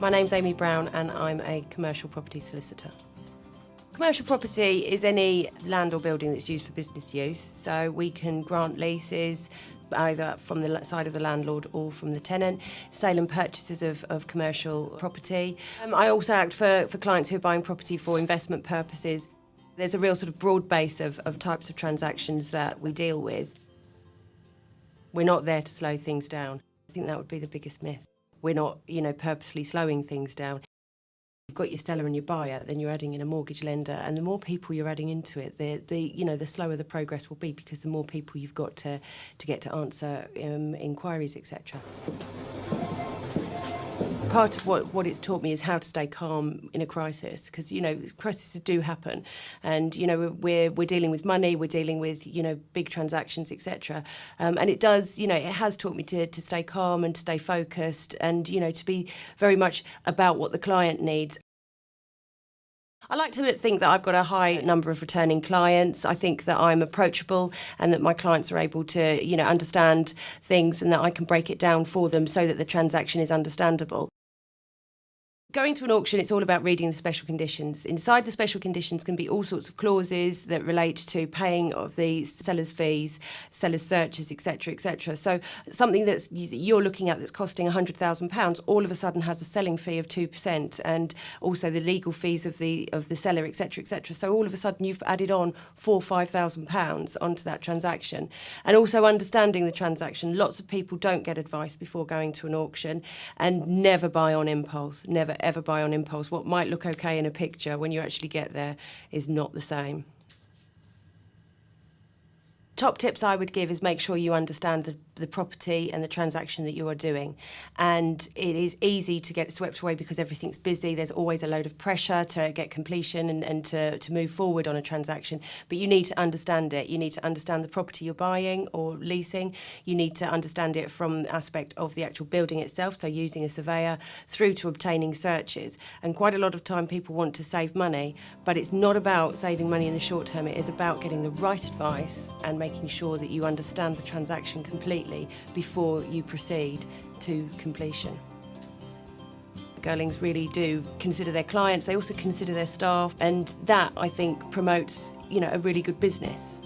My name's Amy Brown and I'm a commercial property solicitor. Commercial property is any land or building that's used for business use, so we can grant leases either from the side of the landlord or from the tenant, sale and purchases of commercial property. I also act for clients who are buying property for investment purposes. There's a real sort of broad base of types of transactions that we deal with. We're not there to slow things down. I think that would be the biggest myth. We're not, purposely slowing things down. You've got your seller and your buyer, then you're adding in a mortgage lender, and the more people you're adding into it, the slower the progress will be, because the more people you've got to get to answer inquiries, etc. Part of what it's taught me is how to stay calm in a crisis, because crises do happen, and we're dealing with money, we're dealing with big transactions, etc. And it has taught me to stay calm and to stay focused, and to be very much about what the client needs. I like to think that I've got a high number of returning clients. I think that I'm approachable and that my clients are able to understand things, and that I can break it down for them so that the transaction is understandable. Going to an auction, it's all about reading the special conditions. Inside the special conditions can be all sorts of clauses that relate to paying of the seller's fees, seller's searches, etc., etc. So something you're looking at that's costing £100,000 all of a sudden has a selling fee of 2%, and also the legal fees of the seller, etc., etc. So all of a sudden you've added on £4,000 or £5,000 onto that transaction. And also understanding the transaction. Lots of people don't get advice before going to an auction, and never buy on impulse. Never ever buy on impulse. What might look okay in a picture, when you actually get there, is not the same. Top tips I would give is make sure you understand the property and the transaction that you are doing. And it is easy to get swept away because everything's busy. There's always a load of pressure to get completion and to move forward on a transaction. But you need to understand it. You need to understand the property you're buying or leasing. You need to understand it from the aspect of the actual building itself, so using a surveyor, through to obtaining searches. And quite a lot of time people want to save money, but it's not about saving money in the short term. It is about getting the right advice and making sure that you understand the transaction completely before you proceed to completion. Girlings really do consider their clients, they also consider their staff, and that, I think, promotes a really good business.